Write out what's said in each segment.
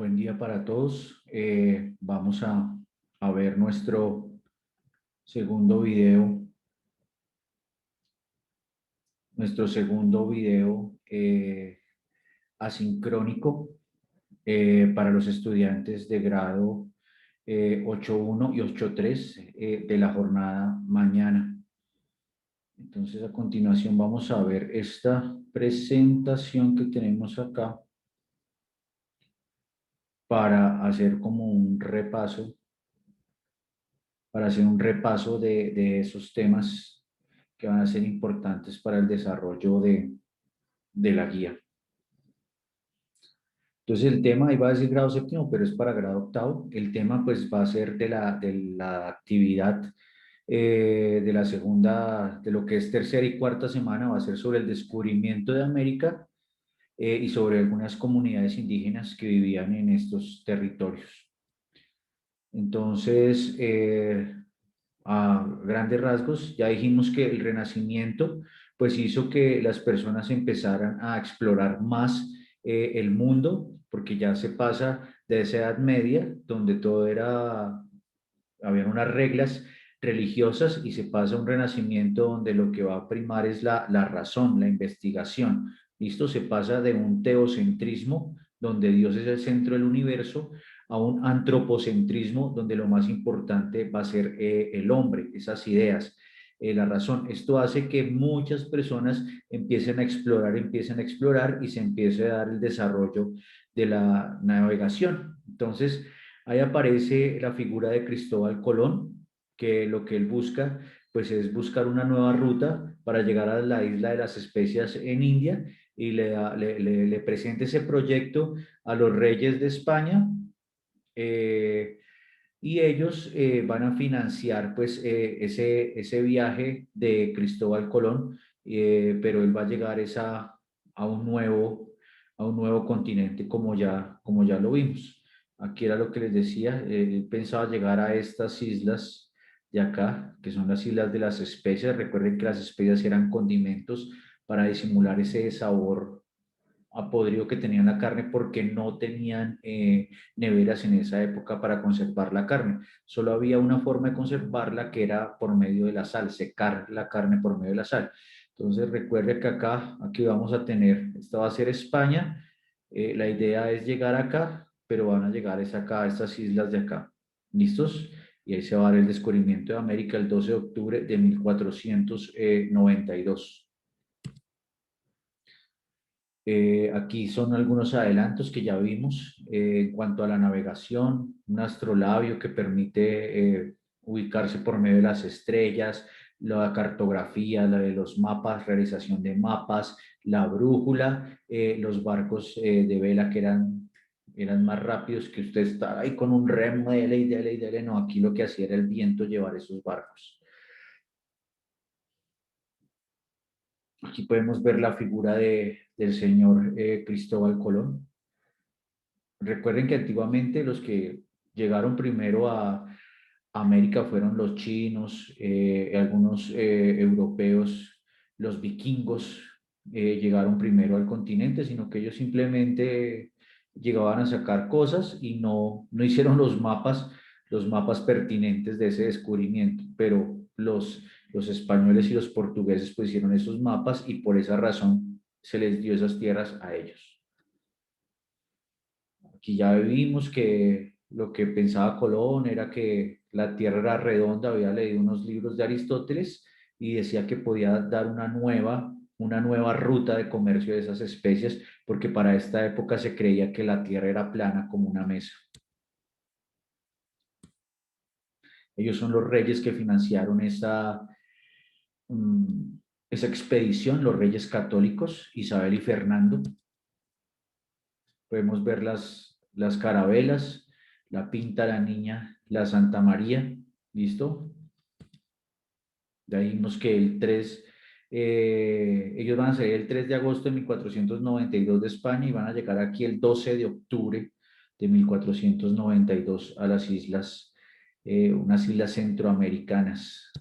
Buen día para todos. Vamos a ver nuestro segundo video, asincrónico para los estudiantes de grado 8.1 y 8.3 de la jornada mañana. Entonces, a continuación vamos a ver esta presentación que tenemos acá para hacer como un repaso de esos temas que van a ser importantes para el desarrollo de la guía. Entonces el tema, ahí va a decir grado séptimo, pero es para grado octavo. El tema pues va a ser de la actividad de la segunda, de lo que es tercera y cuarta semana, va a ser sobre el descubrimiento de América y sobre algunas comunidades indígenas que vivían en estos territorios. Entonces, a grandes rasgos, ya dijimos que el Renacimiento pues hizo que las personas empezaran a explorar más el mundo, porque ya se pasa de esa Edad Media, donde todo era, había unas reglas religiosas, y se pasa a un Renacimiento donde lo que va a primar es la razón, la investigación. ¿Listo? Se pasa de un teocentrismo, donde Dios es el centro del universo, a un antropocentrismo donde lo más importante va a ser el hombre, esas ideas, la razón. Esto hace que muchas personas empiecen a explorar y se empiece a dar el desarrollo de la navegación. Entonces, ahí aparece la figura de Cristóbal Colón, que lo que él busca pues es buscar una nueva ruta para llegar a la isla de las especias en India, y le presenta ese proyecto a los reyes de España, eh, y ellos van a financiar pues ese viaje de Cristóbal Colón, pero él va a llegar a a un nuevo continente como ya lo vimos. Aquí era lo que les decía, él pensaba llegar a estas islas de acá, que son las islas de las especias. Recuerden que las especias eran condimentos para disimular ese sabor a podrido que tenían la carne, porque no tenían neveras en esa época para conservar la carne. Solo había una forma de conservarla, que era por medio de la sal, secar la carne por medio de la sal. Entonces recuerde que aquí vamos a tener, esta va a ser España, la idea es llegar acá, pero van a llegar es acá, a estas islas de acá. ¿Listos? Y ahí se va a dar el descubrimiento de América el 12 de octubre de 1492. Aquí son algunos adelantos que ya vimos en cuanto a la navegación, un astrolabio que permite ubicarse por medio de las estrellas, la cartografía, la de los mapas, realización de mapas, la brújula, los barcos de vela que eran más rápidos que usted estar ahí con un remo, dele y dele y dele. No, aquí lo que hacía era el viento llevar esos barcos. Aquí podemos ver la figura del señor Cristóbal Colón. Recuerden que antiguamente los que llegaron primero a América fueron los chinos, algunos europeos, los vikingos llegaron primero al continente, sino que ellos simplemente llegaban a sacar cosas y no hicieron los mapas pertinentes de ese descubrimiento, pero los españoles y los portugueses pues hicieron esos mapas, y por esa razón se les dio esas tierras a ellos. Aquí ya vimos que lo que pensaba Colón era que la Tierra era redonda. Había leído unos libros de Aristóteles y decía que podía dar una nueva ruta de comercio de esas especies, porque para esta época se creía que la Tierra era plana como una mesa. Ellos son los reyes que financiaron mm, esa expedición, los reyes católicos, Isabel y Fernando. Podemos ver las carabelas, la Pinta la Niña, la Santa María. ¿Listo? De ahí vimos que ellos van a salir el 3 de agosto de 1492 de España, y van a llegar aquí el 12 de octubre de 1492 a las islas, unas islas centroamericanas.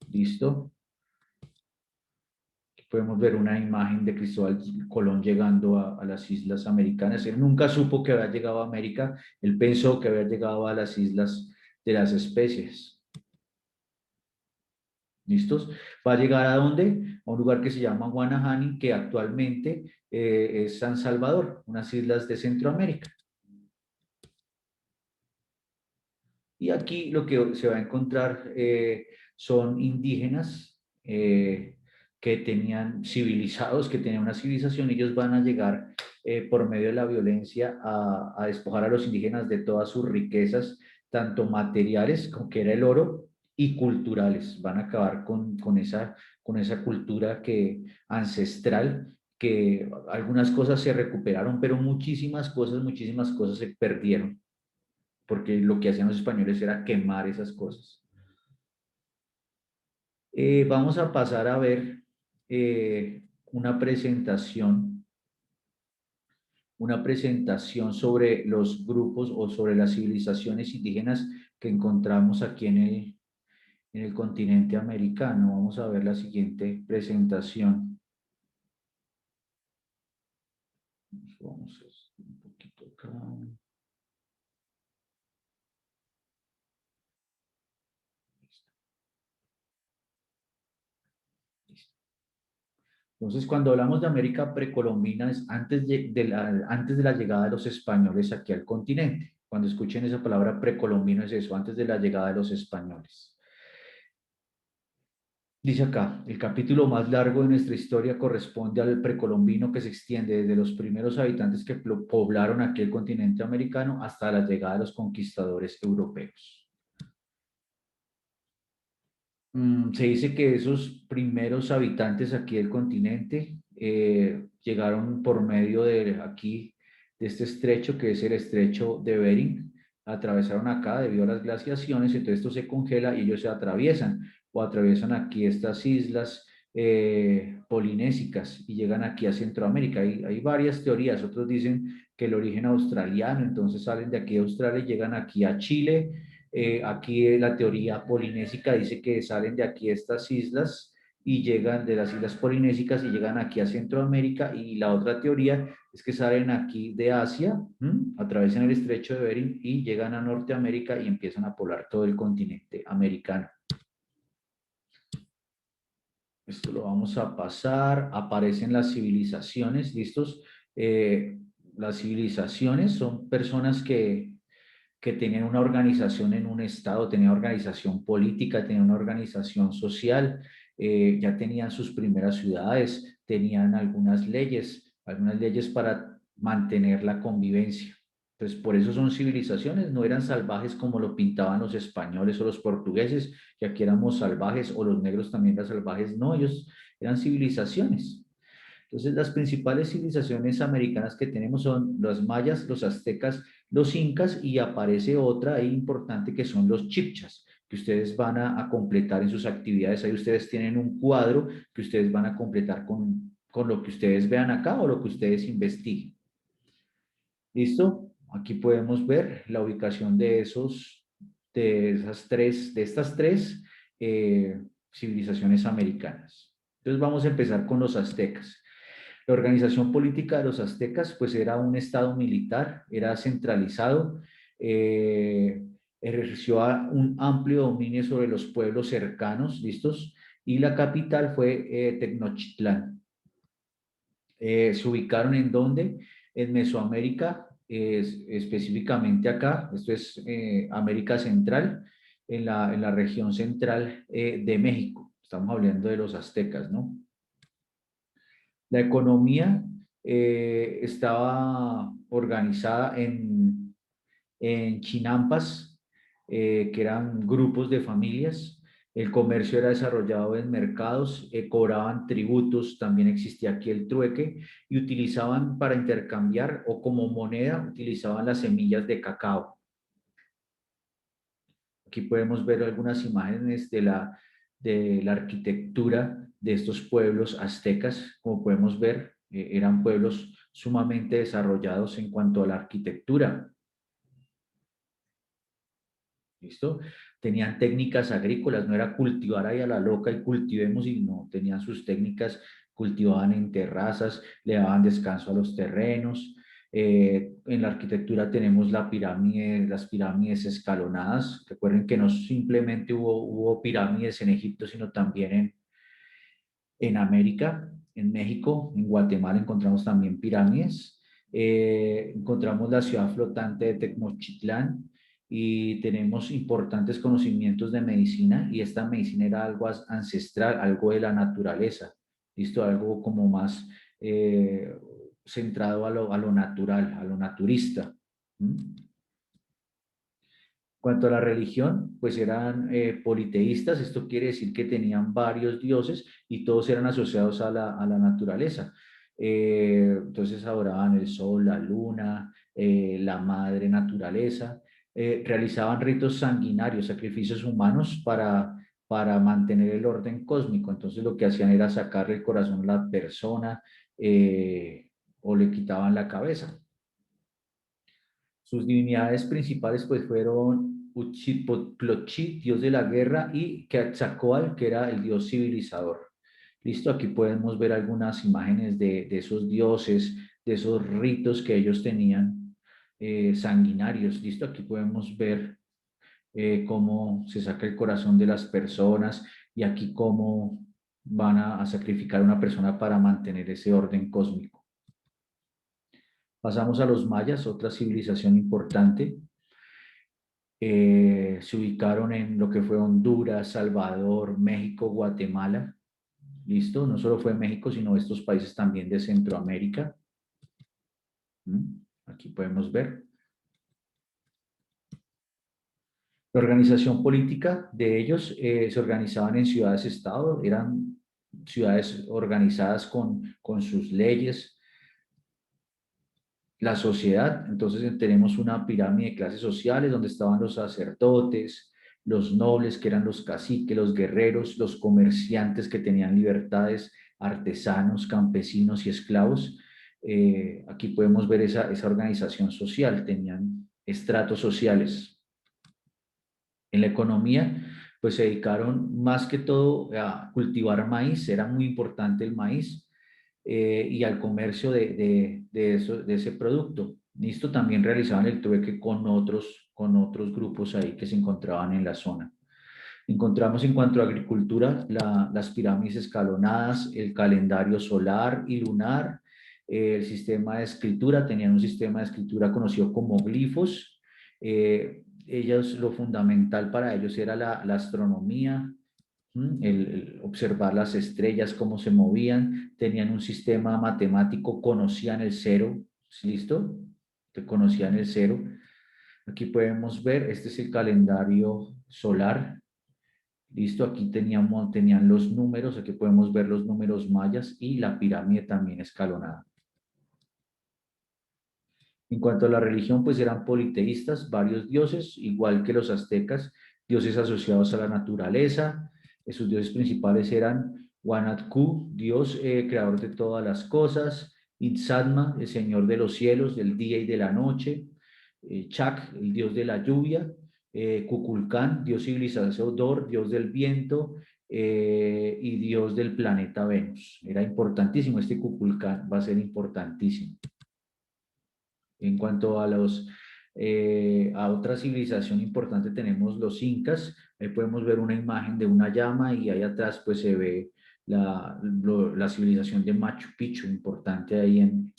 ¿Listo? Podemos ver una imagen de Cristóbal Colón llegando a las islas americanas. Él nunca supo que había llegado a América, él pensó que había llegado a las islas de las especies. ¿Listos? Va a llegar a dónde? A un lugar que se llama Guanahani, que actualmente es San Salvador, unas islas de Centroamérica. Y aquí lo que se va a encontrar son indígenas que tenían civilizados, que tenían una civilización. Ellos van a llegar por medio de la violencia a despojar a los indígenas de todas sus riquezas, tanto materiales, como que era el oro, y culturales. Van a acabar con esa cultura ancestral, que algunas cosas se recuperaron, pero muchísimas cosas se perdieron porque lo que hacían los españoles era quemar esas cosas. Vamos a pasar a ver una presentación sobre los grupos o sobre las civilizaciones indígenas que encontramos aquí en el continente americano. Vamos a ver la siguiente presentación. Vamos a hacer un poquito acá. Entonces, cuando hablamos de América precolombina es antes de la llegada de los españoles aquí al continente. Cuando escuchen esa palabra precolombino es eso, antes de la llegada de los españoles. Dice acá, el capítulo más largo de nuestra historia corresponde al precolombino que se extiende desde los primeros habitantes que poblaron aquí el continente americano hasta la llegada de los conquistadores europeos. Se dice que esos primeros habitantes aquí del continente llegaron por medio de aquí, de este estrecho que es el estrecho de Bering, atravesaron acá debido a las glaciaciones, entonces esto se congela y ellos se atraviesan o atraviesan aquí estas islas polinésicas y llegan aquí a Centroamérica. Hay varias teorías, otros dicen que el origen australiano, entonces salen de aquí de Australia y llegan aquí a Chile. Aquí la teoría polinésica dice que salen de aquí estas islas y llegan de las islas polinésicas y llegan aquí a Centroamérica, y la otra teoría es que salen aquí de Asia, atraviesan el estrecho de Bering y llegan a Norteamérica y empiezan a poblar todo el continente americano. Esto lo vamos a pasar. Aparecen las civilizaciones, ¿listos? Las civilizaciones son personas que tenían una organización en un estado, tenían organización política, tenían una organización social, ya tenían sus primeras ciudades, tenían algunas leyes para mantener la convivencia. Entonces, por eso son civilizaciones, no eran salvajes como lo pintaban los españoles o los portugueses, que aquí éramos salvajes, o los negros también eran salvajes. No, ellos eran civilizaciones. Entonces, las principales civilizaciones americanas que tenemos son los mayas, los aztecas, los incas, y aparece otra ahí importante que son los chipchas, que ustedes van a completar en sus actividades. Ahí ustedes tienen un cuadro que ustedes van a completar con lo que ustedes vean acá o lo que ustedes investiguen. ¿Listo? Aquí podemos ver la ubicación de estas tres civilizaciones americanas. Entonces vamos a empezar con los aztecas. La organización política de los aztecas pues era un estado militar, era centralizado, eh, ejerció un amplio dominio sobre los pueblos cercanos, ¿listos? Y la capital fue Tenochtitlán. ¿Se ubicaron en dónde? En Mesoamérica, específicamente acá, esto es América Central, en la región central de México. Estamos hablando de los aztecas, ¿no? La economía estaba organizada en chinampas, que eran grupos de familias. El comercio era desarrollado en mercados, cobraban tributos, también existía aquí el trueque, y utilizaban para intercambiar o como moneda, utilizaban las semillas de cacao. Aquí podemos ver algunas imágenes de la arquitectura de estos pueblos aztecas. Como podemos ver, eran pueblos sumamente desarrollados en cuanto a la arquitectura. ¿Listo? Tenían técnicas agrícolas, no era cultivar ahí a la loca y cultivemos, y no, tenían sus técnicas cultivaban en terrazas, le daban descanso a los terrenos. En la arquitectura tenemos la pirámide, las pirámides escalonadas. Recuerden que no simplemente hubo pirámides en Egipto, sino también en América, en México, en Guatemala encontramos también pirámides. Encontramos la ciudad flotante de Tecnochitlán y tenemos importantes conocimientos de medicina, y esta medicina era algo ancestral, algo de la naturaleza, ¿listo? Algo como más centrado a lo natural, a lo naturista. ¿Mm? Cuanto a la religión, pues eran politeístas. Esto quiere decir que tenían varios dioses y todos eran asociados a la naturaleza. Entonces adoraban el sol, la luna, la madre naturaleza. Realizaban ritos sanguinarios, sacrificios humanos para mantener el orden cósmico. Entonces lo que hacían era sacarle el corazón a la persona, o le quitaban la cabeza. Sus divinidades principales pues fueron Huitzilopochtli, dios de la guerra, y Quetzalcóatl, que era el dios civilizador. Listo, aquí podemos ver algunas imágenes de esos dioses, de esos ritos que ellos tenían, sanguinarios. Listo, aquí podemos ver cómo se saca el corazón de las personas, y aquí cómo van a sacrificar a una persona para mantener ese orden cósmico. Pasamos a los mayas, otra civilización importante. Se ubicaron en lo que fue Honduras, Salvador, México, Guatemala. ¿Listo? No solo fue México, sino estos países también de Centroamérica. Aquí podemos ver. La organización política de ellos se organizaban en ciudades-estado, eran ciudades organizadas con sus leyes. La sociedad, entonces tenemos una pirámide de clases sociales donde estaban los sacerdotes, los nobles, que eran los caciques, los guerreros, los comerciantes que tenían libertades, artesanos, campesinos y esclavos. Aquí podemos ver esa organización social, tenían estratos sociales. En la economía, pues se dedicaron más que todo a cultivar maíz, era muy importante el maíz, y al comercio de ese producto. Listo, también realizaban el trueque con otros grupos ahí que se encontraban en la zona. Encontramos en cuanto a agricultura las pirámides escalonadas, el calendario solar y lunar, el sistema de escritura. Tenían un sistema de escritura conocido como glifos. Ellos, lo fundamental para ellos era la astronomía, el observar las estrellas, cómo se movían. Tenían un sistema matemático, conocían el cero, ¿listo? Que conocían el cero. Aquí podemos ver, este es el calendario solar. Listo, aquí tenían los números, aquí podemos ver los números mayas y la pirámide también escalonada. En cuanto a la religión, pues eran politeístas, varios dioses, igual que los aztecas, dioses asociados a la naturaleza. Sus dioses principales eran Huanatcu, Dios creador de todas las cosas; Itzadma, el señor de los cielos, del día y de la noche; Chac, el dios de la lluvia; Kukulcán, dios civilizador, dios del viento, y dios del planeta Venus. Era importantísimo, este Kukulcán va a ser importantísimo. En cuanto a otra civilización importante, tenemos los incas. Ahí podemos ver una imagen de una llama, y ahí atrás pues se ve la civilización de Machu Picchu, importante ahí en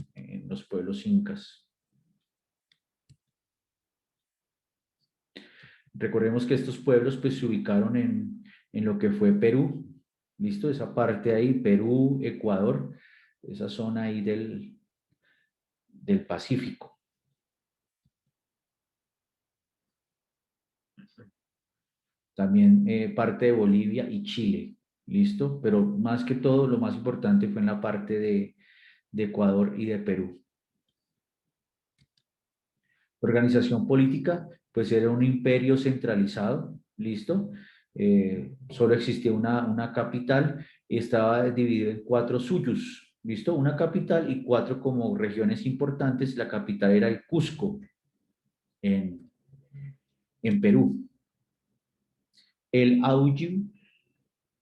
los pueblos incas. Recordemos que estos pueblos pues se ubicaron en lo que fue Perú. ¿Listo? Esa parte ahí, Perú, Ecuador, esa zona ahí del Pacífico. También parte de Bolivia y Chile, ¿listo? Pero más que todo, lo más importante fue en la parte de Ecuador y de Perú. Organización política, pues era un imperio centralizado, ¿listo? Solo existía una capital y estaba dividido en 4 suyos, ¿listo? Una capital y 4 como regiones importantes. La capital era el Cusco, en, en Perú. El Ayllu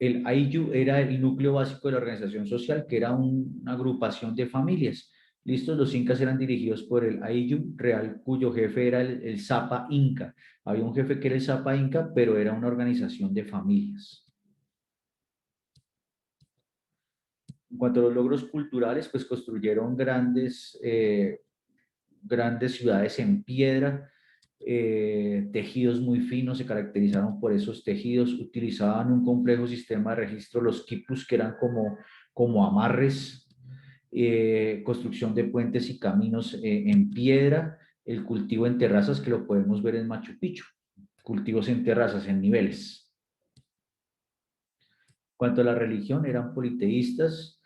El Ayllu era el núcleo básico de la organización social, que era una agrupación de familias. Listos, los incas eran dirigidos por el Ayllu real, cuyo jefe era el Zapa Inca. Había un jefe que era el Zapa Inca, pero era una organización de familias. En cuanto a los logros culturales, pues construyeron grandes ciudades en piedra, tejidos muy finos, se caracterizaron por esos tejidos, utilizaban un complejo sistema de registro, los quipus, que eran como amarres, construcción de puentes y caminos en piedra, el cultivo en terrazas, que lo podemos ver en Machu Picchu, cultivos en terrazas, en niveles. Cuanto a la religión, eran politeístas,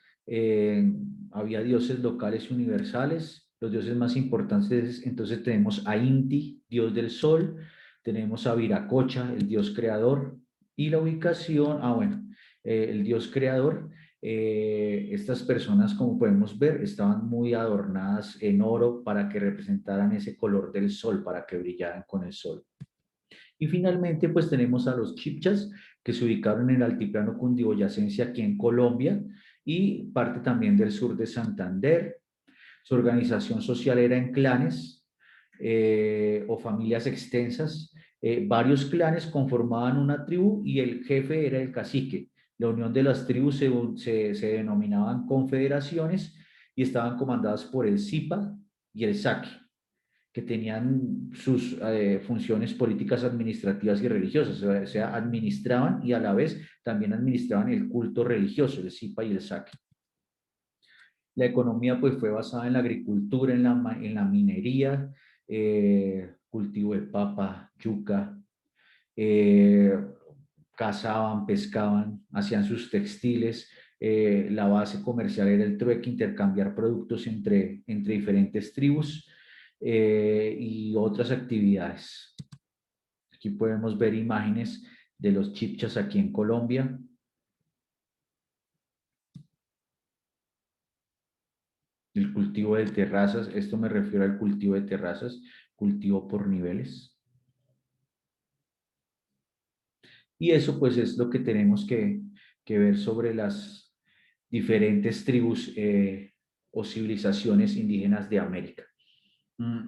había dioses locales y universales. Los dioses más importantes, entonces tenemos a Inti, dios del sol, tenemos a Viracocha, el dios creador, y la ubicación, bueno, el dios creador. Estas personas, como podemos ver, estaban muy adornadas en oro para que representaran ese color del sol, para que brillaran con el sol. Y finalmente, pues tenemos a los chipchas, que se ubicaron en el altiplano cundiboyacense aquí en Colombia y parte también del sur de Santander. Su organización social era en clanes o familias extensas. Varios clanes conformaban una tribu y el jefe era el cacique. La unión de las tribus se denominaban confederaciones y estaban comandadas por el Zipa y el Saki, que tenían sus funciones políticas, administrativas y religiosas, o sea, administraban y a la vez también administraban el culto religioso, el Zipa y el Saki. La economía pues fue basada en la agricultura, en la minería, cultivo de papa, yuca, eh, cazaban, pescaban, hacían sus textiles. La base comercial era el trueque, intercambiar productos entre diferentes tribus y otras actividades. Aquí podemos ver imágenes de los chipchas aquí en Colombia. El cultivo de terrazas, esto me refiero al cultivo de terrazas, cultivo por niveles. Y eso pues es lo que tenemos que ver sobre las diferentes tribus o civilizaciones indígenas de América.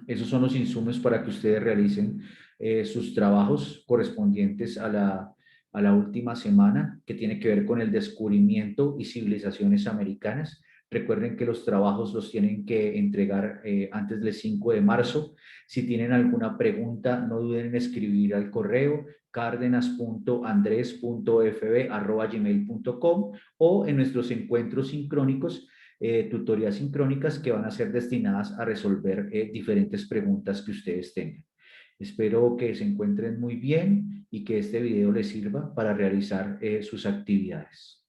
Esos son los insumos para que ustedes realicen sus trabajos correspondientes a la última semana, que tiene que ver con el descubrimiento y civilizaciones americanas. Recuerden que los trabajos los tienen que entregar antes del 5 de marzo. Si tienen alguna pregunta, no duden en escribir al correo cardenas.andres.fb@gmail.com o en nuestros encuentros sincrónicos, tutorías sincrónicas que van a ser destinadas a resolver diferentes preguntas que ustedes tengan. Espero que se encuentren muy bien y que este video les sirva para realizar sus actividades.